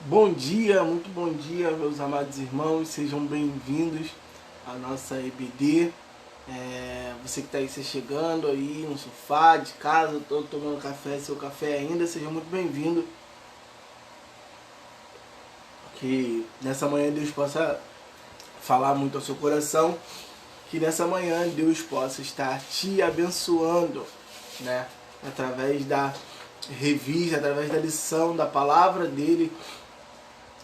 Bom dia, muito bom dia, meus amados irmãos, sejam bem-vindos à nossa EBD. Você que está aí se chegando aí no sofá de casa, estou tomando café, seu café ainda, seja muito bem-vindo. Que nessa manhã Deus possa falar muito ao seu coração, que nessa manhã Deus possa estar te abençoando, né? Através da revista, através da lição, da palavra dele,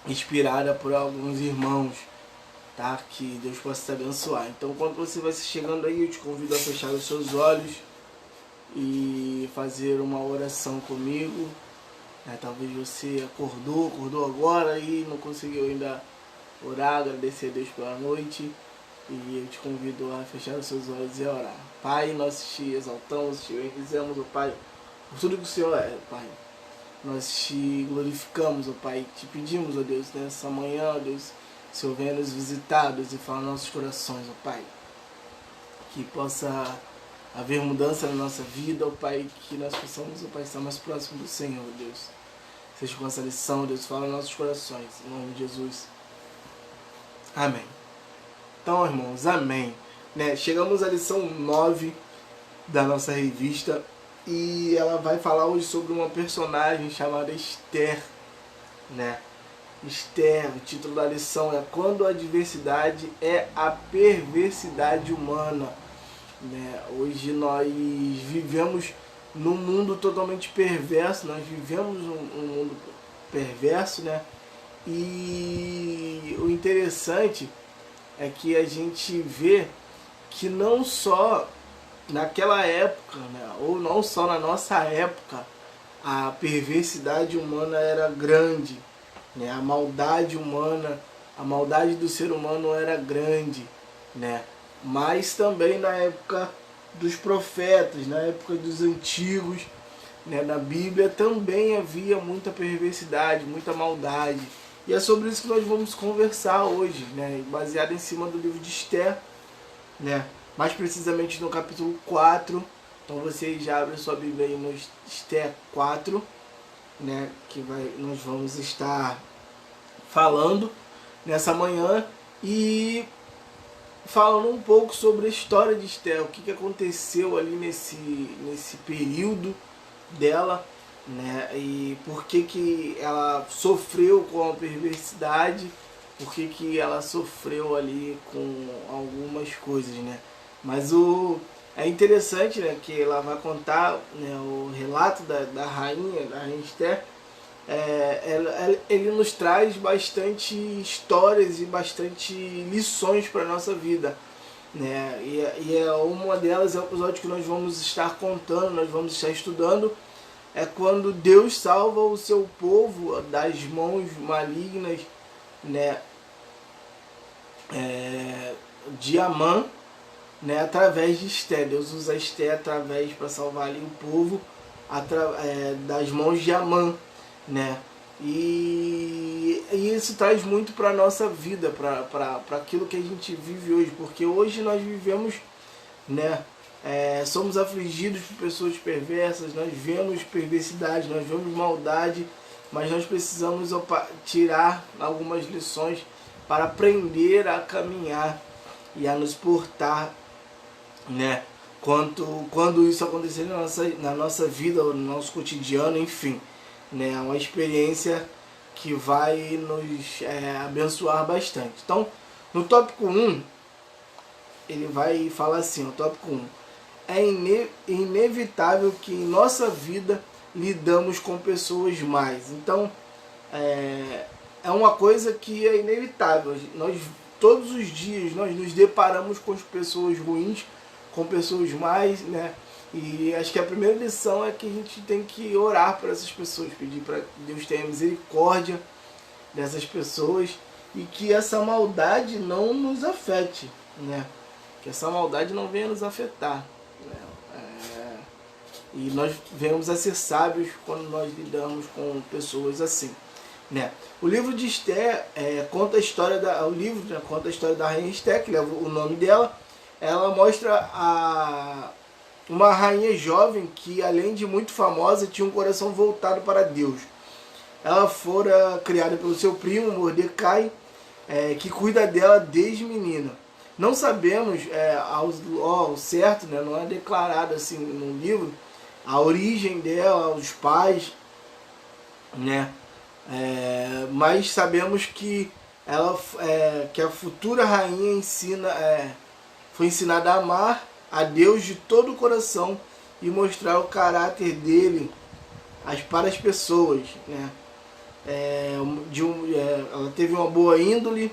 inspirada por alguns irmãos, tá? Que Deus possa te abençoar. Então, quando você vai se chegando aí, eu te convido a fechar os seus olhos e fazer uma oração comigo. Talvez você acordou agora e não conseguiu ainda orar, agradecer a Deus pela noite. E eu te convido a fechar os seus olhos e orar. Pai, nós te exaltamos, te bendizemos, ó Pai, por tudo que o Senhor é, Pai. Nós te glorificamos, ó Pai, te pedimos, ó Deus, nessa manhã, ó Deus, que o Senhor venha nos visitar, Deus, e falar nos nossos corações, ó Pai. Que possa haver mudança na nossa vida, ó Pai, que nós possamos, ó Pai, estar mais próximo do Senhor, ó Deus. Seja com essa lição, Deus, fala nos nossos corações, em nome de Jesus. Amém. Então, irmãos, amém. Chegamos à lição 9 da nossa revista e ela vai falar hoje sobre uma personagem chamada Esther, né? Esther, o título da lição é Quando a adversidade é a perversidade humana, né? Hoje nós vivemos num mundo totalmente perverso, nós vivemos um mundo perverso, né? E o interessante é que a gente vê que não só naquela época, né, ou não só na nossa época, a perversidade humana era grande, né, a maldade humana, a maldade do ser humano era grande, né, mas também na época dos profetas, na época dos antigos, né, na Bíblia também havia muita perversidade, muita maldade. E é sobre isso que nós vamos conversar hoje, né, baseado em cima do livro de Esther, né, mais precisamente no capítulo 4. Então você já abre sua Bíblia aí no Esther 4, né, que nós vamos estar falando nessa manhã e falando um pouco sobre a história de Esther, o que aconteceu ali nesse período dela, né, e por que ela sofreu com a perversidade, por que ela sofreu ali com algumas coisas, né. Mas é interessante, né, que ela vai contar, né, o relato da rainha Esther. Ele nos traz bastante histórias e bastante lições para a nossa vida, né? E uma delas é o episódio que nós vamos estar contando, nós vamos estar estudando, é quando Deus salva o seu povo das mãos malignas, né, de Amã, né, através de Esther. Deus usa Esther através para salvar ali o povo das mãos de Amã, né? E isso traz muito para a nossa vida, para aquilo que a gente vive hoje, porque hoje nós vivemos, né, somos afligidos por pessoas perversas, nós vemos perversidade, nós vemos maldade, mas nós precisamos tirar algumas lições para aprender a caminhar e a nos portar, né, quando isso acontecer na nossa vida, no nosso cotidiano, enfim, né, é uma experiência que vai nos abençoar bastante. Então, no tópico 1, ele vai falar assim, o tópico 1, é inevitável que em nossa vida lidamos com pessoas más. Então, é uma coisa que é inevitável. Nós, todos os dias, nós nos deparamos com as pessoas ruins, com pessoas más, né? E acho que a primeira lição é que a gente tem que orar por essas pessoas, pedir para Deus tenha misericórdia dessas pessoas e que essa maldade não nos afete, né? Que essa maldade não venha nos afetar, né? E nós venhamos a ser sábios quando nós lidamos com pessoas assim, né? O livro de Esther conta a história conta a história da rainha Esther, que leva o nome dela. Ela mostra uma rainha jovem que, além de muito famosa, tinha um coração voltado para Deus. ela fora criada pelo seu primo, Mordecai, que cuida dela desde menina. Não sabemos ao certo, né, não é declarado assim no livro, a origem dela, os pais, né? Mas sabemos que que a futura rainha foi ensinada a amar a Deus de todo o coração e mostrar o caráter dele para as pessoas, né? Ela teve uma boa índole,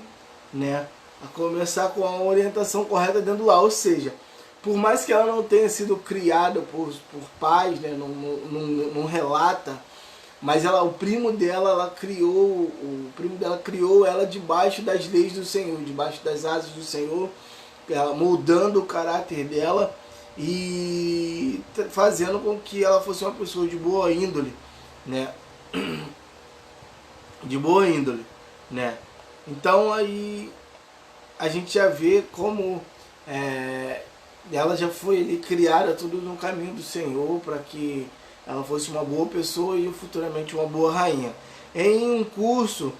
né? A começar com a orientação correta dentro do lar, ou seja, por mais que ela não tenha sido criada por pais, né? Não relata, mas o primo dela criou ela debaixo das leis do Senhor, debaixo das asas do Senhor, moldando o caráter dela e fazendo com que ela fosse uma pessoa de boa índole, né? De boa índole, né? Então aí a gente já vê como ela já foi ali criada tudo no caminho do Senhor para que ela fosse uma boa pessoa e futuramente uma boa rainha. Em um concurso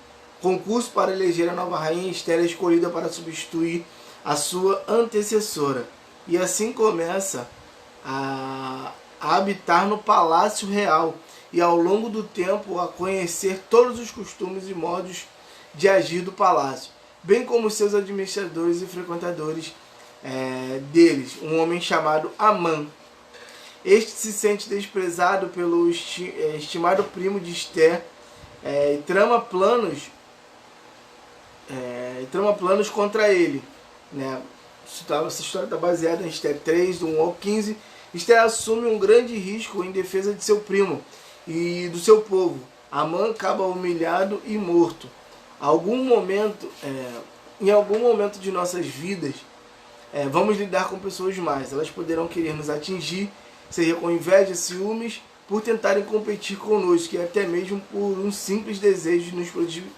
para eleger a nova rainha, Esther é escolhida para substituir a sua antecessora. E assim começa a habitar no palácio real e ao longo do tempo a conhecer todos os costumes e modos de agir do palácio, bem como seus administradores e frequentadores deles, um homem chamado Amã. Este se sente desprezado pelo estimado primo de Esther e trama planos contra ele, né? Essa história está baseada em Esther 3, do 1 ao 15. Esther assume um grande risco em defesa de seu primo e do seu povo. Amã acaba humilhado e morto. Em algum momento de nossas vidas, vamos lidar com pessoas más. Elas poderão querer nos atingir, seja com inveja, ciúmes, por tentarem competir conosco, e até mesmo por um simples desejo de nos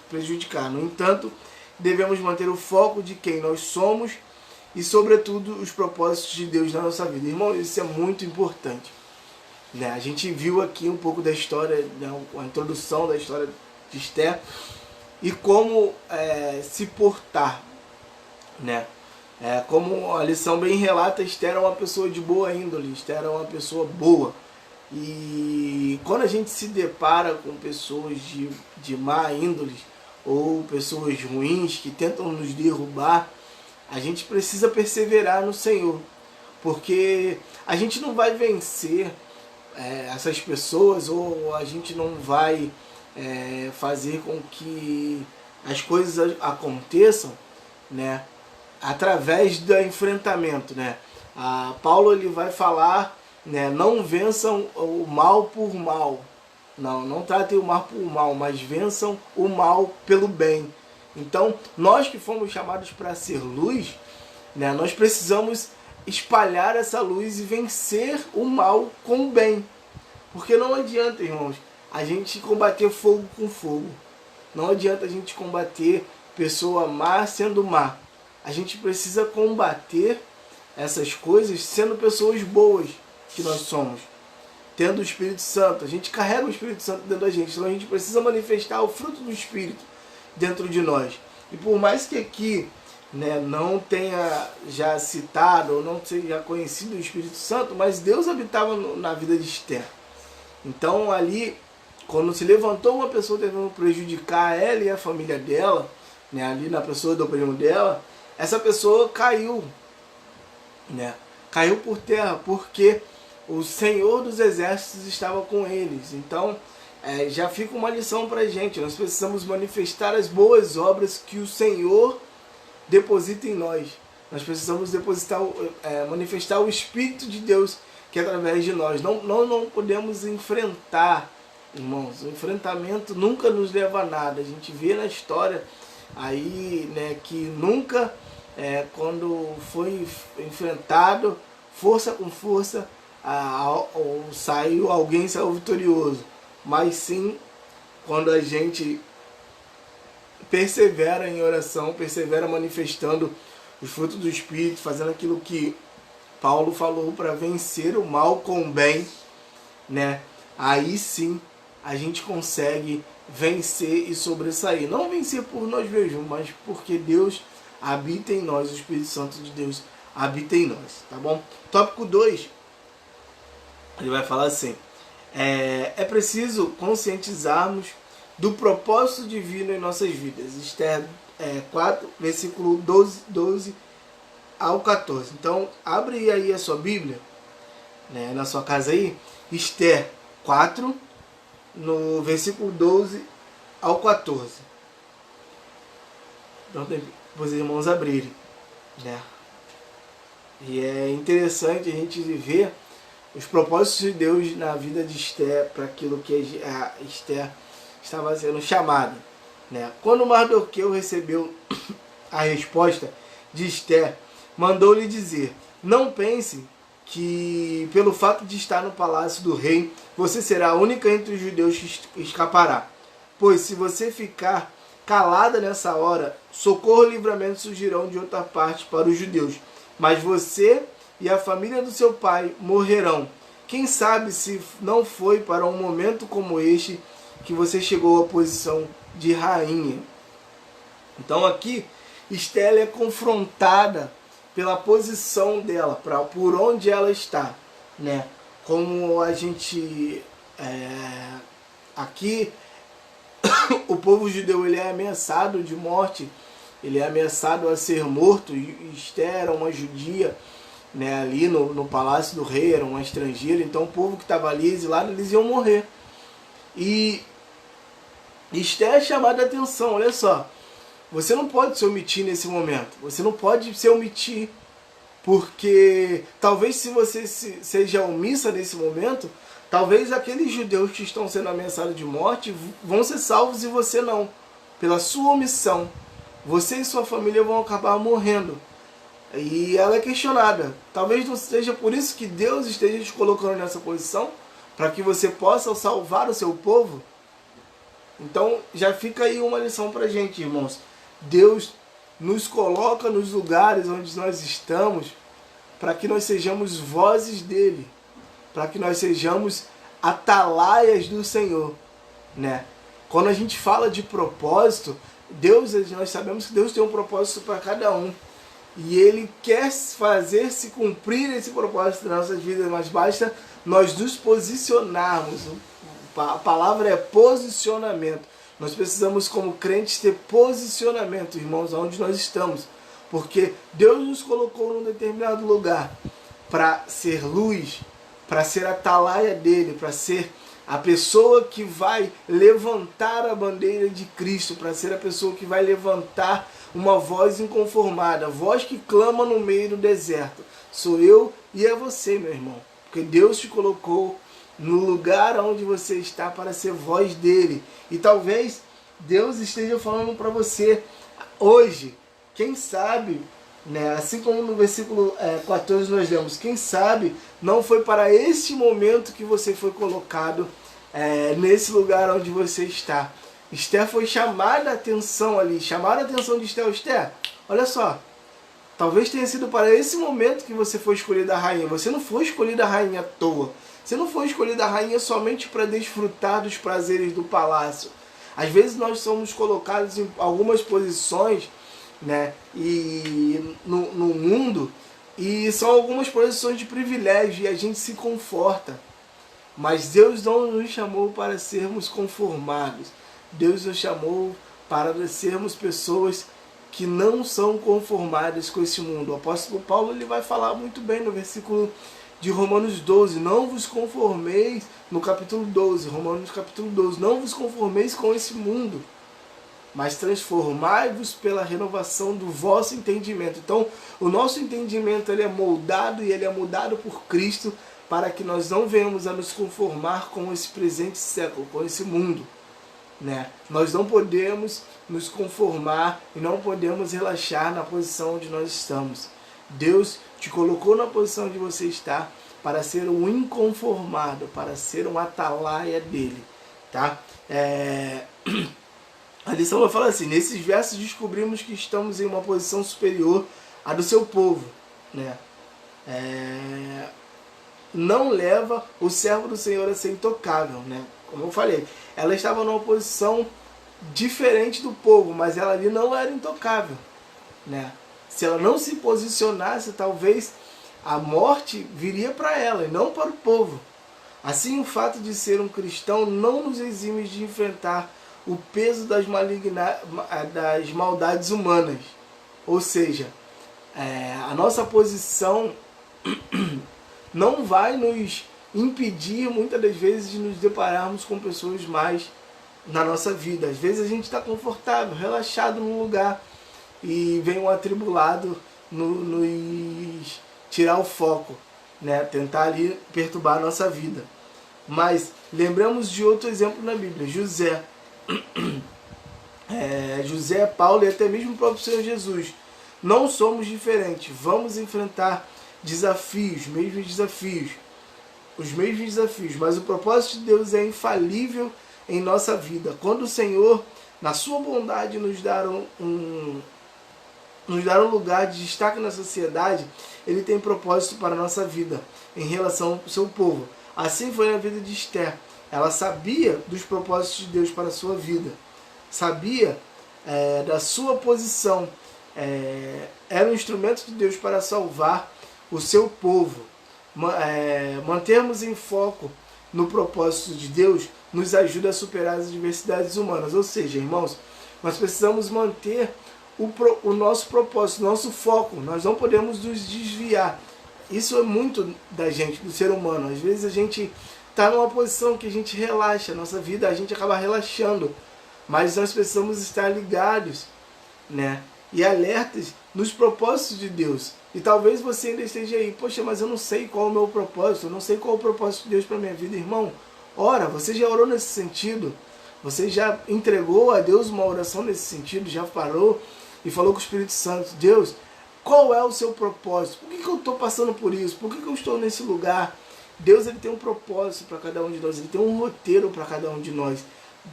prejudicar. No entanto, devemos manter o foco de quem nós somos e, sobretudo, os propósitos de Deus na nossa vida. Irmão, isso é muito importante, né? A gente viu aqui um pouco da história, né, a introdução da história de Esther e como se portar, né? Como a lição bem relata, Esther era uma pessoa de boa índole, Esther era uma pessoa boa. E quando a gente se depara com pessoas de má índole ou pessoas ruins que tentam nos derrubar, a gente precisa perseverar no Senhor, porque a gente não vai vencer essas pessoas, ou a gente não vai fazer com que as coisas aconteçam, né, através do enfrentamento, né? Paulo ele vai falar, né, não vençam o mal por mal. Não tratem o mal por mal, mas vençam o mal pelo bem. Então, nós que fomos chamados para ser luz, né, nós precisamos espalhar essa luz e vencer o mal com o bem. Porque não adianta, irmãos, a gente combater fogo com fogo. Não adianta a gente combater pessoa má sendo má. A gente precisa combater essas coisas sendo pessoas boas que nós somos, tendo o Espírito Santo. A gente carrega o Espírito Santo dentro da gente, então a gente precisa manifestar o fruto do Espírito dentro de nós. E por mais que aqui, né, não tenha já citado ou não seja conhecido o Espírito Santo, mas Deus habitava na vida de Esther. Então ali, quando se levantou uma pessoa tentando prejudicar ela e a família dela, né, ali na pessoa do primo dela, essa pessoa caiu, né? Caiu por terra, porque o Senhor dos Exércitos estava com eles. Então, já fica uma lição para a gente. Nós precisamos manifestar as boas obras que o Senhor deposita em nós. Nós precisamos manifestar o Espírito de Deus que é através de nós. Não podemos enfrentar, irmãos. O enfrentamento nunca nos leva a nada. A gente vê na história aí, né, que nunca, quando foi enfrentado força com força, alguém saiu vitorioso, mas sim quando a gente persevera em oração, persevera manifestando os frutos do Espírito, fazendo aquilo que Paulo falou para vencer o mal com o bem, né? Aí sim a gente consegue vencer e sobressair. Não vencer por nós mesmos, mas porque Deus habita em nós, o Espírito Santo de Deus habita em nós, tá bom? Tópico 2, ele vai falar assim: é preciso conscientizarmos do propósito divino em nossas vidas. Esther 4, versículo 12 ao 14. Então, abre aí a sua Bíblia, né, na sua casa aí, Esther 4, no versículo 12 ao 14. Então, tem para os irmãos abrirem, né? E é interessante a gente ver os propósitos de Deus na vida de Esther para aquilo que a Esther estava sendo chamada, né? Quando Mardoqueu recebeu a resposta de Esther, mandou-lhe dizer: não pense que pelo fato de estar no palácio do rei, você será a única entre os judeus que escapará. Pois se você ficar calada nessa hora, socorro e livramento surgirão de outra parte para os judeus. Mas você e a família do seu pai morrerão. Quem sabe se não foi para um momento como este que você chegou à posição de rainha. Então aqui, Esther é confrontada pela posição dela, por onde ela está, né? Como a gente aqui o povo judeu ele é ameaçado de morte, ele é ameaçado a ser morto. E Esther era uma judia, né, ali no palácio do rei, era uma estrangeira, então o povo que estava ali exilado, eles iam morrer. E Esther é chamada a atenção, olha só, você não pode se omitir nesse momento, você não pode se omitir, porque talvez se você seja omissa nesse momento, talvez aqueles judeus que estão sendo ameaçados de morte vão ser salvos e você não. Pela sua omissão, você e sua família vão acabar morrendo. E ela é questionada. Talvez não seja por isso que Deus esteja te colocando nessa posição, para que você possa salvar o seu povo. Então já fica aí uma lição para a gente, irmãos. Deus nos coloca nos lugares onde nós estamos para que nós sejamos vozes dele, para que nós sejamos atalaias do Senhor, né? Quando a gente fala de propósito, nós sabemos que Deus tem um propósito para cada um. E Ele quer fazer-se cumprir esse propósito nas nossas vidas, mas basta nós nos posicionarmos. A palavra é posicionamento. Nós precisamos, como crentes, ter posicionamento, irmãos, aonde nós estamos. Porque Deus nos colocou num determinado lugar para ser luz, para ser atalaia dele, para ser a pessoa que vai levantar a bandeira de Cristo, para ser a pessoa que vai levantar uma voz inconformada, voz que clama no meio do deserto. Sou eu e é você, meu irmão. Porque Deus te colocou no lugar onde você está para ser voz dele. E talvez Deus esteja falando para você hoje, quem sabe, né, assim como no versículo 14 nós lemos, quem sabe não foi para este momento que você foi colocado nesse lugar onde você está. Esther foi chamada a atenção ali, chamaram a atenção de Esther. Esther, olha só, talvez tenha sido para esse momento que você foi escolhida a rainha. Você não foi escolhida a rainha à toa. Você não foi escolhida a rainha somente para desfrutar dos prazeres do palácio. Às vezes nós somos colocados em algumas posições, né, e no mundo, e são algumas posições de privilégio e a gente se conforta. Mas Deus não nos chamou para sermos conformados. Deus nos chamou para sermos pessoas que não são conformadas com esse mundo. O apóstolo Paulo ele vai falar muito bem no versículo de Romanos 12. Não vos conformeis, no capítulo 12, Romanos capítulo 12. Não vos conformeis com esse mundo, mas transformai-vos pela renovação do vosso entendimento. Então, o nosso entendimento ele é moldado e ele é mudado por Cristo para que nós não venhamos a nos conformar com esse presente século, com esse mundo, né? Nós não podemos nos conformar e não podemos relaxar na posição onde nós estamos. Deus te colocou na posição onde você está para ser um inconformado, para ser um atalaia dele, tá? A lição vai falar assim: nesses versos descobrimos que estamos em uma posição superior à do seu povo, né? Não leva o servo do Senhor a ser intocável, né? como eu falei, ela estava numa posição diferente do povo, mas ela ali não era intocável, né? Se ela não se posicionasse, talvez a morte viria para ela e não para o povo. Assim, o fato de ser um cristão não nos exime de enfrentar o peso das maldades humanas. Ou seja, a nossa posição não vai nos impedir, muitas das vezes, de nos depararmos com pessoas mais na nossa vida. Às vezes a gente está confortável, relaxado num lugar e vem um atribulado nos tirar o foco, né? Tentar ali perturbar a nossa vida. Mas lembramos de outro exemplo na Bíblia, José. José, Paulo e até mesmo o próprio Senhor Jesus. Não somos diferentes, vamos enfrentar desafios, os mesmos desafios, mas o propósito de Deus é infalível em nossa vida. Quando o Senhor, na sua bondade, nos dar um lugar de destaque na sociedade, Ele tem propósito para a nossa vida, em relação ao seu povo. Assim foi na vida de Esther. Ela sabia dos propósitos de Deus para a sua vida, sabia da sua posição, era um instrumento de Deus para salvar o seu povo. Mantermos em foco no propósito de Deus nos ajuda a superar as adversidades humanas. Ou seja, irmãos, nós precisamos manter o nosso propósito, o nosso foco. Nós não podemos nos desviar. Isso é muito da gente, do ser humano. Às vezes a gente está numa posição que a gente relaxa, nossa vida a gente acaba relaxando. Mas nós precisamos estar ligados, né? E alertas nos propósitos de Deus. E talvez você ainda esteja aí, poxa, mas eu não sei qual é o meu propósito, eu não sei qual é o propósito de Deus para a minha vida. Irmão, ora, você já orou nesse sentido? Você já entregou a Deus uma oração nesse sentido? Já parou e falou com o Espírito Santo, Deus, qual é o seu propósito? Por que eu estou passando por isso? Por que eu estou nesse lugar? Deus, ele tem um propósito para cada um de nós, ele tem um roteiro para cada um de nós.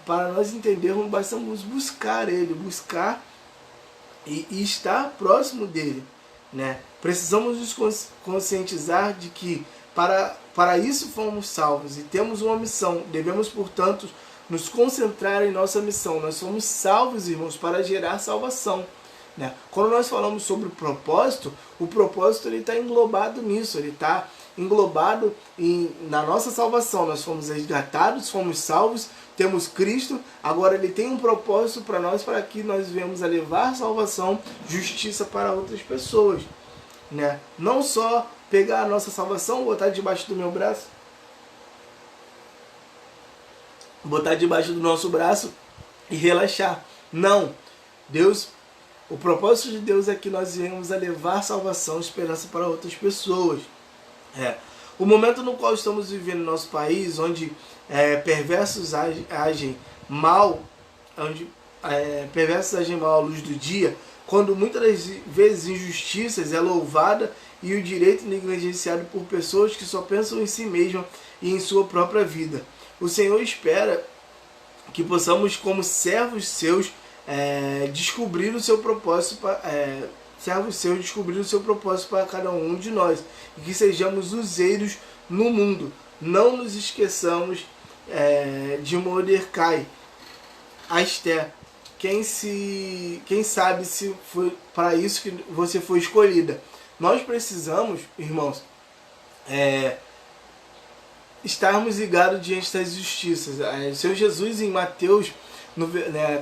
Para nós entendermos, bastamos buscar ele, buscar e estar próximo dele, né? Precisamos nos conscientizar de que para isso fomos salvos e temos uma missão. Devemos, portanto, nos concentrar em nossa missão. Nós somos salvos, irmãos, para gerar salvação, né? Quando nós falamos sobre o propósito ele está englobado nisso, ele está englobado na nossa salvação. Nós fomos resgatados, fomos salvos, temos Cristo, agora ele tem um propósito para nós, para que nós venhamos a levar salvação, justiça para outras pessoas, né? Não só pegar a nossa salvação, botar debaixo do meu braço, botar debaixo do nosso braço e relaxar. Não, Deus, o propósito de Deus é que nós venhamos a levar salvação, esperança para outras pessoas. O momento no qual estamos vivendo no nosso país, onde perversos agem mal, à luz do dia, quando muitas vezes injustiças é louvada e o direito negligenciado por pessoas que só pensam em si mesmas e em sua própria vida. O Senhor espera que possamos, como servos seus, descobrir o seu propósito para cada um de nós, e que sejamos useiros no mundo. Não nos esqueçamos de Mordecai, a Esther. Quem sabe se foi para isso que você foi escolhida. Nós precisamos, irmãos, estarmos ligados diante das justiças. O Senhor Jesus, em Mateus,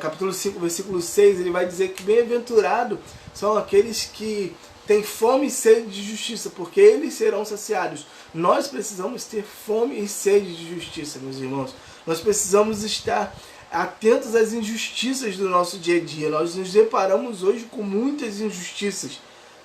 capítulo 5, versículo 6, ele vai dizer que bem-aventurado são aqueles que têm fome e sede de justiça, porque eles serão saciados. Nós precisamos ter fome e sede de justiça, meus irmãos. Nós precisamos estar atentos às injustiças do nosso dia a dia. Nós nos deparamos hoje com muitas injustiças,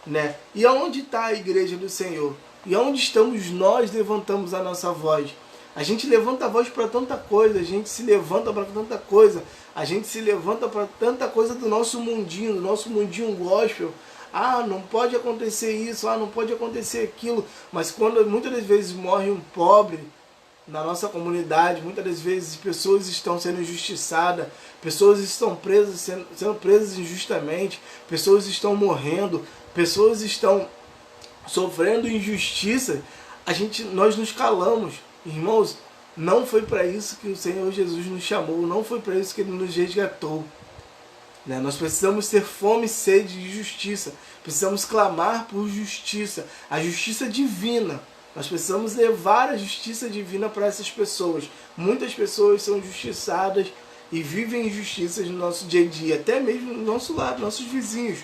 né? E aonde está a igreja do Senhor? E aonde estamos nós levantamos a nossa voz? A gente levanta a voz para tanta coisa, a gente se levanta para tanta coisa, a gente se levanta para tanta coisa do nosso mundinho gospel. Não pode acontecer isso, não pode acontecer aquilo. Mas quando muitas das vezes morre um pobre na nossa comunidade, muitas das vezes pessoas estão sendo injustiçadas, pessoas estão presas, sendo presas injustamente, pessoas estão morrendo, pessoas estão sofrendo injustiça, nós nos calamos. Irmãos, Não foi para isso que o Senhor Jesus nos chamou, não foi para isso que Ele nos resgatou. Né? Nós precisamos ter fome e sede de justiça, precisamos clamar por justiça, a justiça divina. Nós precisamos levar a justiça divina para essas pessoas. Muitas pessoas são injustiçadas e vivem injustiças no nosso dia a dia, até mesmo no nosso lado, nossos vizinhos.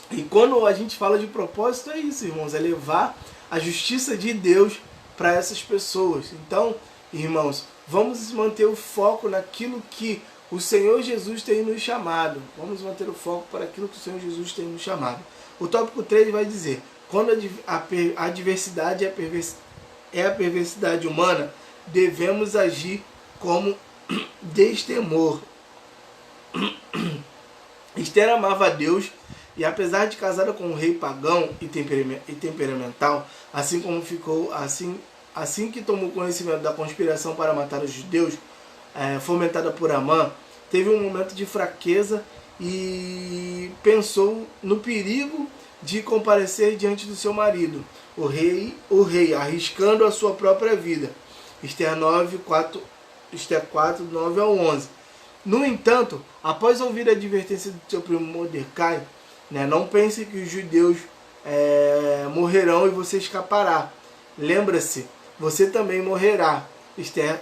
E quando a gente fala de propósito, é isso, irmãos, é levar a justiça de Deus para essas pessoas. Então, irmãos, vamos manter o foco naquilo que o Senhor Jesus tem nos chamado. Vamos manter o foco para aquilo que o Senhor Jesus tem nos chamado. O tópico 3 vai dizer: quando a adversidade é a perversidade humana, devemos agir como destemor. Esther amava a Deus e, apesar de casada com um rei pagão e temperamental, assim que tomou conhecimento da conspiração para matar os judeus, fomentada por Amã, teve um momento de fraqueza e pensou no perigo de comparecer diante do seu marido, o rei, arriscando a sua própria vida. Esther 4, 9 ao 11. No entanto, após ouvir a advertência do seu primo Mordecai, não pense que os judeus morrerão e você escapará. Lembra-se, você também morrerá. Esther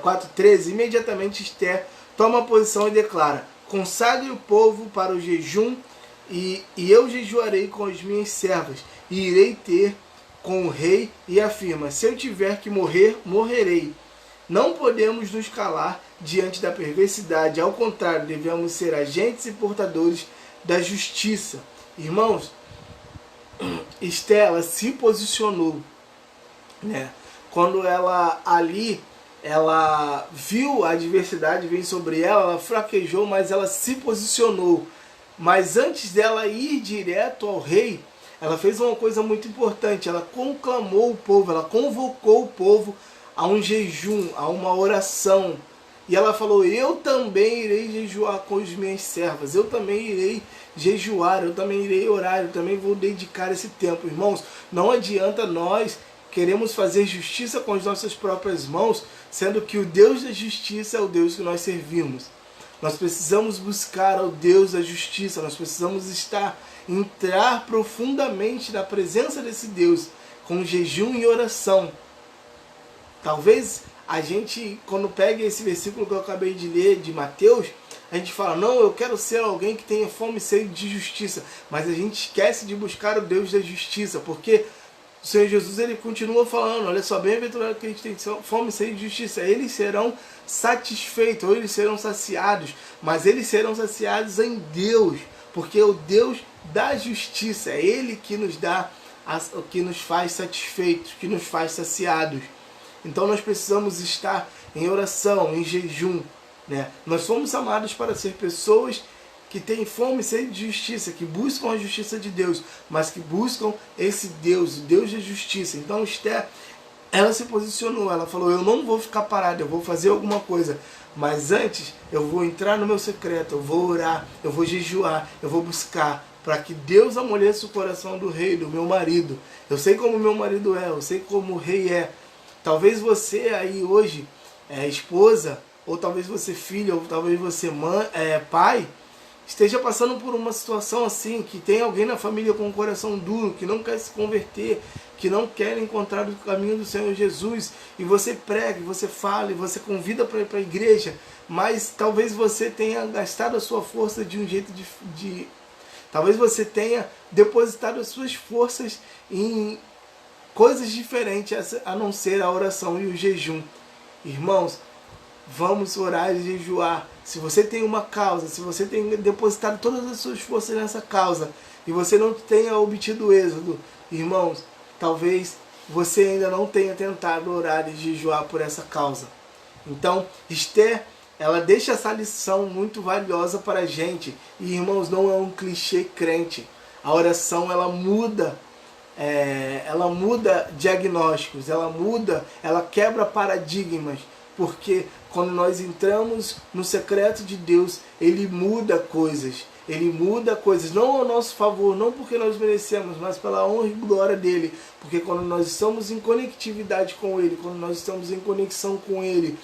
4:13. Imediatamente Esther toma posição e declara: consagre o povo para o jejum, e eu jejuarei com as minhas servas, e irei ter com o rei, e afirma: se eu tiver que morrer, morrerei. Não podemos nos calar diante da perversidade, ao contrário, devemos ser agentes e portadores da justiça. Irmãos, Esther se posicionou, quando ela viu a adversidade vir sobre ela fraquejou, mas ela se posicionou. Mas antes dela ir direto ao rei, ela fez uma coisa muito importante. Ela conclamou o povo, ela convocou o povo a um jejum, a uma oração. E ela falou: eu também irei jejuar com as minhas servas, eu também irei jejuar, eu também irei orar, eu também vou dedicar esse tempo. Irmãos, não adianta nós queremos fazer justiça com as nossas próprias mãos, sendo que o Deus da justiça é o Deus que nós servimos. Nós precisamos buscar ao Deus da justiça, nós precisamos entrar profundamente na presença desse Deus, com jejum e oração. Talvez a gente, quando pega esse versículo que eu acabei de ler, de Mateus, a gente fala: não, eu quero ser alguém que tenha fome e sede de justiça, mas a gente esquece de buscar o Deus da justiça, porque o Senhor Jesus, ele continua falando: olha só, bem-aventurado que a gente tem fome e sede de justiça, eles serão satisfeitos, ou eles serão saciados, mas eles serão saciados em Deus, porque o Deus da justiça é Ele que nos dá, que nos faz satisfeitos, que nos faz saciados. Então nós precisamos estar em oração, em jejum. Nós fomos amados para ser pessoas que têm fome e sede de justiça, que buscam a justiça de Deus, mas que buscam esse Deus, o Deus da justiça. Então Esther, ela se posicionou, ela falou: eu não vou ficar parada, eu vou fazer alguma coisa, mas antes eu vou entrar no meu secreto, eu vou orar, eu vou jejuar, eu vou buscar, para que Deus amoleça o coração do rei, do meu marido. Eu sei como meu marido é, eu sei como o rei é. Talvez você aí hoje esposa, ou talvez você filha, ou talvez você pai, esteja passando por uma situação assim, que tem alguém na família com um coração duro, que não quer se converter, que não quer encontrar o caminho do Senhor Jesus, e você prega, você fala, e você convida para ir para a igreja, mas talvez você tenha gastado a sua força de um jeito talvez você tenha depositado as suas forças em coisas diferentes a não ser a oração e o jejum. Irmãos, vamos orar e jejuar. Se você tem uma causa, se você tem depositado todas as suas forças nessa causa e você não tenha obtido êxodo, irmãos, talvez você ainda não tenha tentado orar e jejuar por essa causa. Então, Esther, ela deixa essa lição muito valiosa para a gente. E, irmãos, não é um clichê crente. A oração, ela muda diagnósticos, ela quebra paradigmas, porque quando nós entramos no secreto de Deus, Ele muda coisas, Ele muda coisas, não ao nosso favor, não porque nós merecemos, mas pela honra e glória dele. Porque quando nós estamos em conectividade com ele, quando nós estamos em conexão com ele,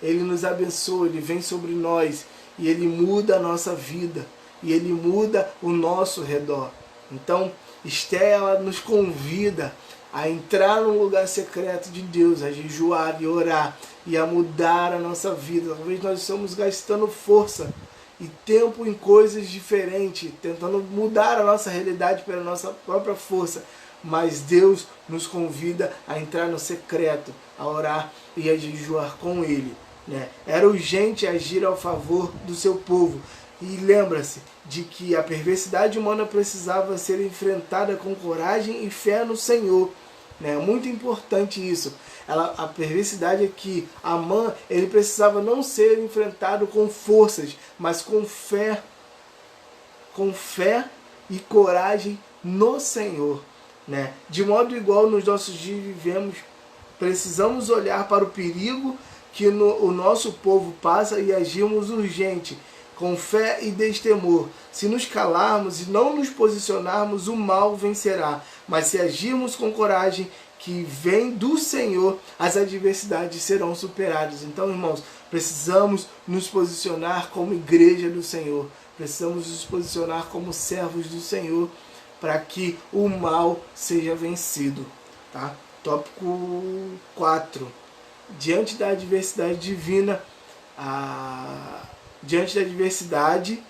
ele nos abençoa, ele vem sobre nós e ele muda a nossa vida. E ele muda o nosso redor. Então, Esther, ela nos convida a entrar num lugar secreto de Deus, a jejuar e orar e a mudar a nossa vida. Talvez nós estamos gastando força e tempo em coisas diferentes, tentando mudar a nossa realidade pela nossa própria força. Mas Deus nos convida a entrar no secreto, a orar e a jejuar com Ele, né? Era urgente agir ao favor do seu povo. E lembra-se de que a perversidade humana precisava ser enfrentada com coragem e fé no Senhor. É muito importante isso. A perversidade é que Amã, ele precisava não ser enfrentado com forças, mas com fé e coragem no Senhor, né? De modo igual nos nossos dias vivemos, precisamos olhar para o perigo que o nosso povo passa e agirmos urgente, com fé e destemor. Se nos calarmos e não nos posicionarmos, o mal vencerá. Mas se agirmos com coragem que vem do Senhor, as adversidades serão superadas. Então, irmãos, precisamos nos posicionar como igreja do Senhor. Precisamos nos posicionar como servos do Senhor para que o mal seja vencido. Tá? Tópico 4. Diante da adversidade divina, diante da adversidade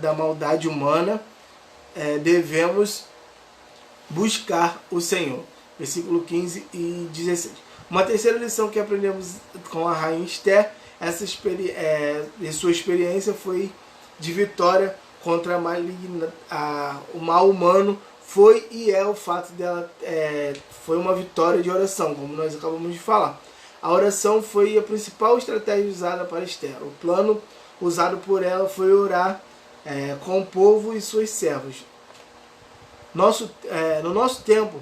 da maldade humana, devemos buscar o Senhor. Versículo 15 e 16. Uma terceira lição que aprendemos com a rainha Esther, sua experiência foi de vitória contra o mal humano. Foi e é o fato dela, foi uma vitória de oração, como nós acabamos de falar. A oração foi a principal estratégia usada para Esther. O plano usado por ela foi orar com o povo e suas servas. No nosso tempo,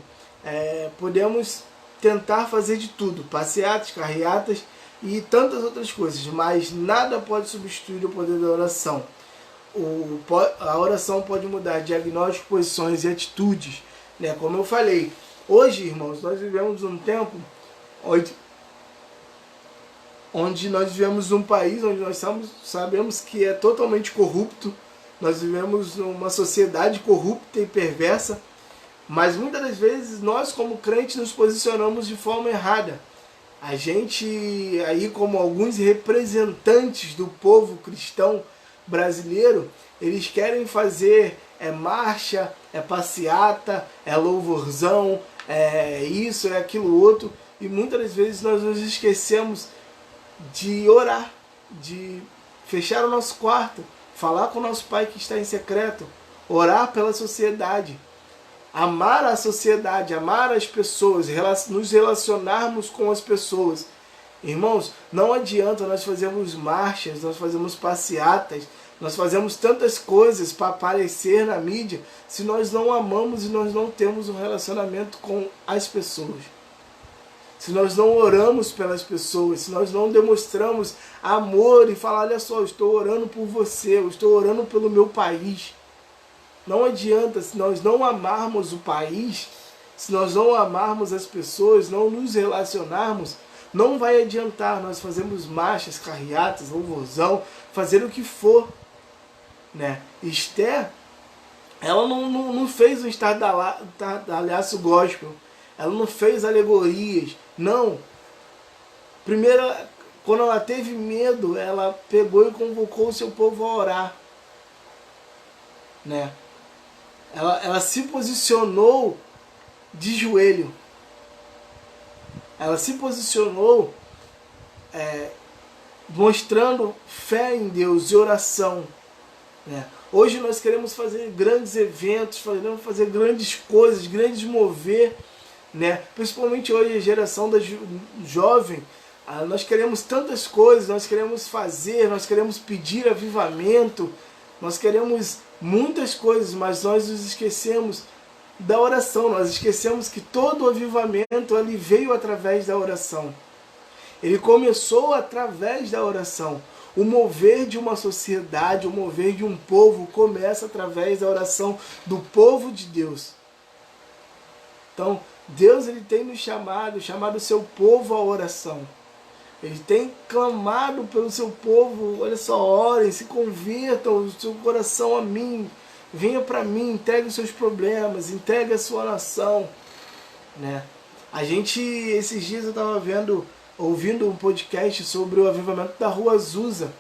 podemos tentar fazer de tudo, passeatas, carreatas e tantas outras coisas, mas nada pode substituir o poder da oração. A oração pode mudar diagnósticos, posições e atitudes, né? Como eu falei, hoje, irmãos, nós vivemos um tempo onde nós vivemos num país onde nós sabemos que é totalmente corrupto. Nós vivemos numa sociedade corrupta e perversa, mas muitas das vezes nós, como crentes, nos posicionamos de forma errada. A gente, aí como alguns representantes do povo cristão brasileiro, eles querem fazer marcha, passeata, louvorzão, isso, aquilo outro, e muitas das vezes nós nos esquecemos de orar, de fechar o nosso quarto, falar com o nosso Pai que está em secreto, orar pela sociedade, amar a sociedade, amar as pessoas, nos relacionarmos com as pessoas. Irmãos, não adianta nós fazermos marchas, nós fazemos passeatas, nós fazemos tantas coisas para aparecer na mídia, se nós não amamos e nós não temos um relacionamento com as pessoas. Se nós não oramos pelas pessoas, se nós não demonstramos amor e falar, olha só, eu estou orando por você, eu estou orando pelo meu país. Não adianta, se nós não amarmos o país, se nós não amarmos as pessoas, não nos relacionarmos, não vai adiantar nós fazermos marchas, carreatas, louvorzão, fazer o que for, né? Esther, ela não fez um estardalhaço gospel, ela não fez alegorias, não. Primeiro, quando ela teve medo, ela pegou e convocou o seu povo a orar, né? Ela se posicionou de joelho. Ela se posicionou mostrando fé em Deus e oração, né? Hoje nós queremos fazer grandes eventos, queremos fazer grandes coisas, grandes mover, né? Principalmente hoje a geração da jovem, nós queremos tantas coisas, nós queremos fazer, nós queremos pedir avivamento, nós queremos muitas coisas, mas nós nos esquecemos da oração, nós esquecemos que todo o avivamento ele veio através da oração. Ele começou através da oração. O mover de uma sociedade, o mover de um povo começa através da oração do povo de Deus. Então, Deus ele tem nos chamado o seu povo à oração. Ele tem clamado pelo seu povo, olha só, orem, se convertam o seu coração a mim, venha para mim, entregue os seus problemas, entregue a sua nação, né? A gente, esses dias eu estava ouvindo um podcast sobre o avivamento da Rua Azusa,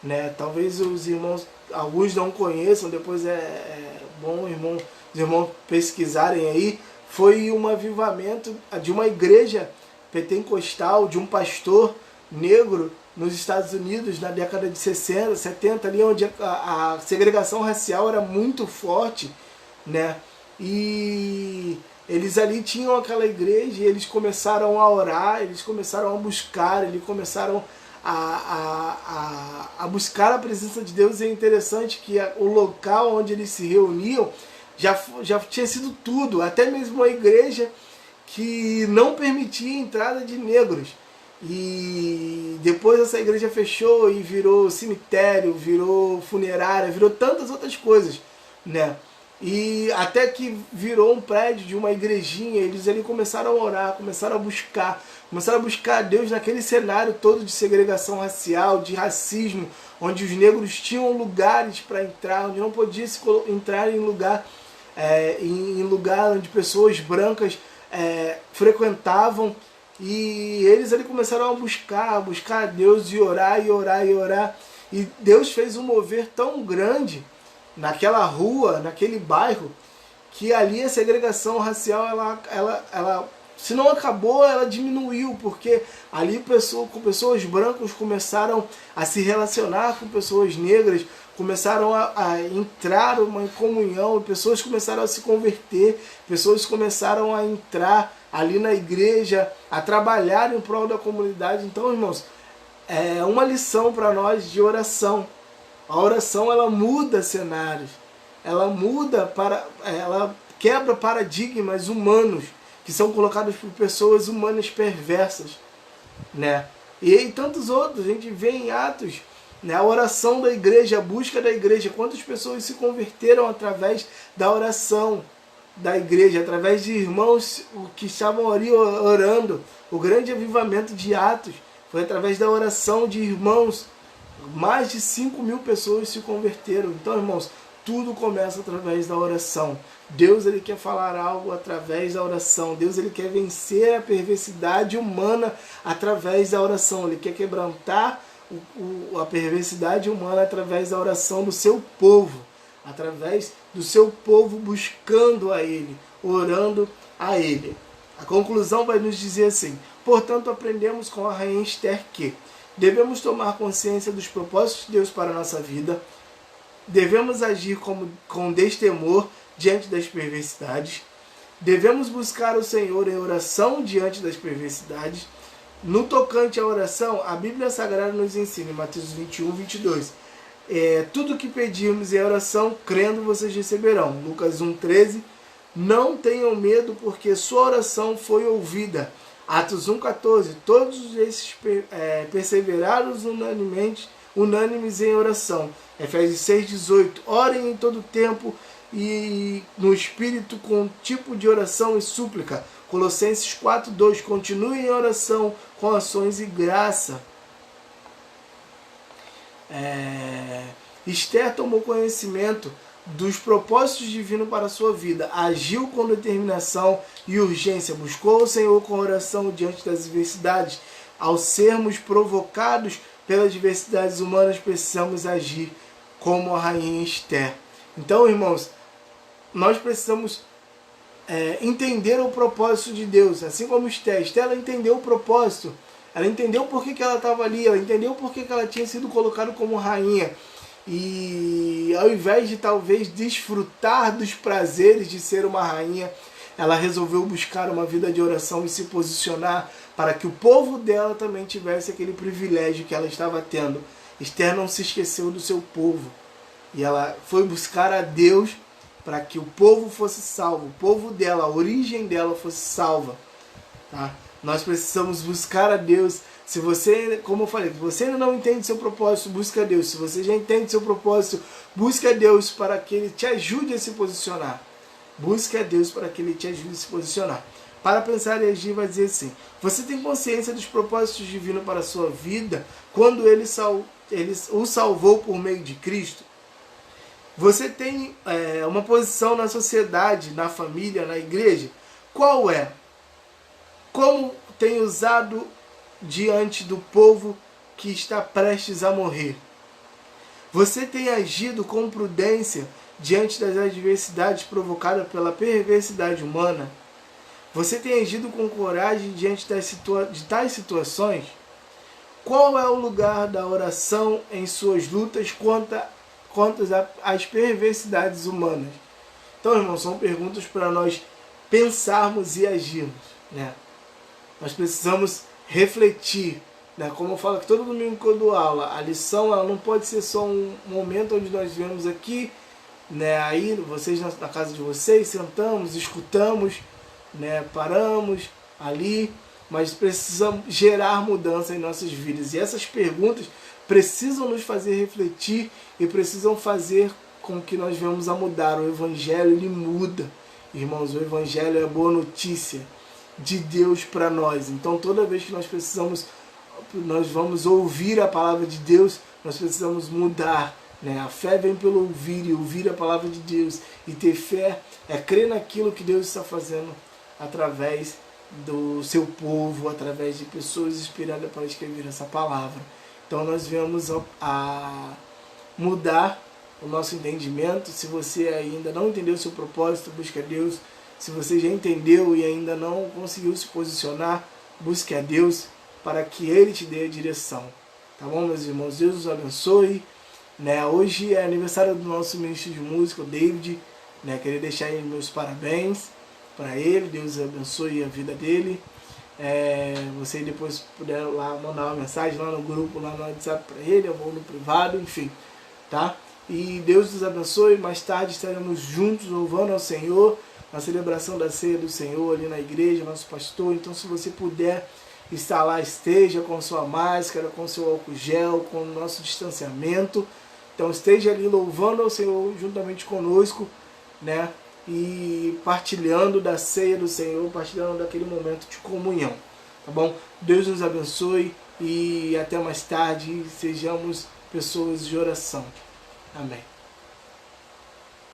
né? Talvez os irmãos, alguns não conheçam, depois é bom os irmãos pesquisarem aí. Foi um avivamento de uma igreja pentecostal, de um pastor negro nos Estados Unidos na década de 60, 70, ali onde a segregação racial era muito forte, né? E eles ali tinham aquela igreja e eles começaram a orar, eles começaram a buscar, eles começaram a buscar a presença de Deus. E é interessante que o local onde eles se reuniam já tinha sido tudo, até mesmo uma igreja que não permitia a entrada de negros. E depois essa igreja fechou e virou cemitério, virou funerária, virou tantas outras coisas, né? E até que virou um prédio de uma igrejinha. Eles ali começaram a orar, começaram a buscar a Deus naquele cenário todo de segregação racial, de racismo, onde os negros tinham lugares para entrar, onde não podia se entrar em lugar onde pessoas brancas frequentavam. E eles ali começaram a buscar a Deus e orar. E Deus fez um mover tão grande naquela rua, naquele bairro, que ali a segregação racial, ela se não acabou, ela diminuiu, porque ali pessoas brancas começaram a se relacionar com pessoas negras, começaram a entrar em comunhão, pessoas começaram a se converter, pessoas começaram a entrar ali na igreja, a trabalhar em prol da comunidade. Então, irmãos, é uma lição para nós de oração. A oração, ela muda cenários, ela quebra paradigmas humanos que são colocados por pessoas humanas perversas, né? E tantos outros, a gente vê em Atos, né, a oração da igreja, a busca da igreja, quantas pessoas se converteram através da oração da igreja, através de irmãos que estavam ali orando. O grande avivamento de Atos foi através da oração de irmãos. Mais de 5.000 pessoas se converteram. Então, irmãos, tudo começa através da oração. Deus, ele quer falar algo através da oração. Deus, ele quer vencer a perversidade humana através da oração. Ele quer quebrantar a perversidade humana através da oração do seu povo, através do seu povo buscando a Ele, orando a Ele. A conclusão vai nos dizer assim: portanto, aprendemos com a rainha Esther que devemos tomar consciência dos propósitos de Deus para a nossa vida, devemos agir com destemor diante das perversidades, devemos buscar o Senhor em oração diante das perversidades. No tocante à oração, a Bíblia Sagrada nos ensina, em Mateus 21, 22, tudo que pedirmos em oração, crendo, vocês receberão. Lucas 1, 13, não tenham medo, porque sua oração foi ouvida. Atos 1, 14, todos esses perseveraram unânimes em oração. Efésios 6, 18, orem em todo tempo e no Espírito com tipo de oração e súplica. Colossenses 4, 2, continuem em oração com ações e graça. Esther tomou conhecimento dos propósitos divinos para a sua vida, agiu com determinação e urgência, buscou o Senhor com oração diante das adversidades. Ao sermos provocados pelas adversidades humanas, precisamos agir como a rainha Esther. Então, irmãos, nós precisamos entender o propósito de Deus, assim como Esther. Ela entendeu o propósito, ela entendeu por que ela estava ali, ela entendeu por que ela tinha sido colocada como rainha. E ao invés de talvez desfrutar dos prazeres de ser uma rainha, ela resolveu buscar uma vida de oração e se posicionar para que o povo dela também tivesse aquele privilégio que ela estava tendo. Esther não se esqueceu do seu povo e ela foi buscar a Deus para que o povo fosse salvo, o povo dela, a origem dela fosse salva. Tá? Nós precisamos buscar a Deus Se você, como eu falei, se você ainda não entende seu propósito, busca Deus. Se você já entende seu propósito, busca Deus para que Ele te ajude a se posicionar. Busca Deus para que Ele te ajude a se posicionar. Para pensar e agir vai dizer assim: você tem consciência dos propósitos divinos para a sua vida quando Ele o salvou por meio de Cristo? Você tem uma posição na sociedade, na família, na igreja? Qual é? Como tem usado diante do povo que está prestes a morrer? Você tem agido com prudência diante das adversidades provocadas pela perversidade humana? Você tem agido com coragem diante de tais situações? Qual é o lugar da oração em suas lutas contra as perversidades humanas? Então, irmãos, são perguntas para nós pensarmos e agirmos, né? Nós precisamos refletir, né? Como eu falo que todo domingo que eu dou aula, a lição ela não pode ser só um momento onde nós vemos aqui, né? Aí vocês na casa de vocês sentamos, escutamos, né? Paramos ali, mas precisamos gerar mudança em nossas vidas. E essas perguntas precisam nos fazer refletir e precisam fazer com que nós venhamos a mudar. O Evangelho, ele muda. Irmãos, o Evangelho é a boa notícia de Deus para nós. Então, toda vez que nós vamos ouvir a palavra de Deus, nós precisamos mudar, né? A fé vem pelo ouvir, e ouvir a palavra de Deus. E ter fé é crer naquilo que Deus está fazendo através do seu povo, através de pessoas inspiradas para escrever essa palavra. Então nós viemos a mudar o nosso entendimento. Se você ainda não entendeu o seu propósito, busque a Deus. Se você já entendeu e ainda não conseguiu se posicionar, busque a Deus para que Ele te dê a direção. Tá bom, meus irmãos? Deus os abençoe. Né? Hoje é aniversário do nosso ministro de música, o David. Né? Queria deixar aí meus parabéns para ele. Deus abençoe a vida dele. Você depois puder lá mandar uma mensagem lá no grupo, lá no WhatsApp para ele, ou no privado, enfim, tá? E Deus nos abençoe. Mais tarde estaremos juntos louvando ao Senhor na celebração da ceia do Senhor ali na igreja, nosso pastor. Então, se você puder estar lá, esteja com sua máscara, com seu álcool gel, com o nosso distanciamento. Então, esteja ali louvando ao Senhor juntamente conosco, né? E partilhando da ceia do Senhor, partilhando daquele momento de comunhão, tá bom? Deus nos abençoe e até mais tarde, sejamos pessoas de oração. Amém.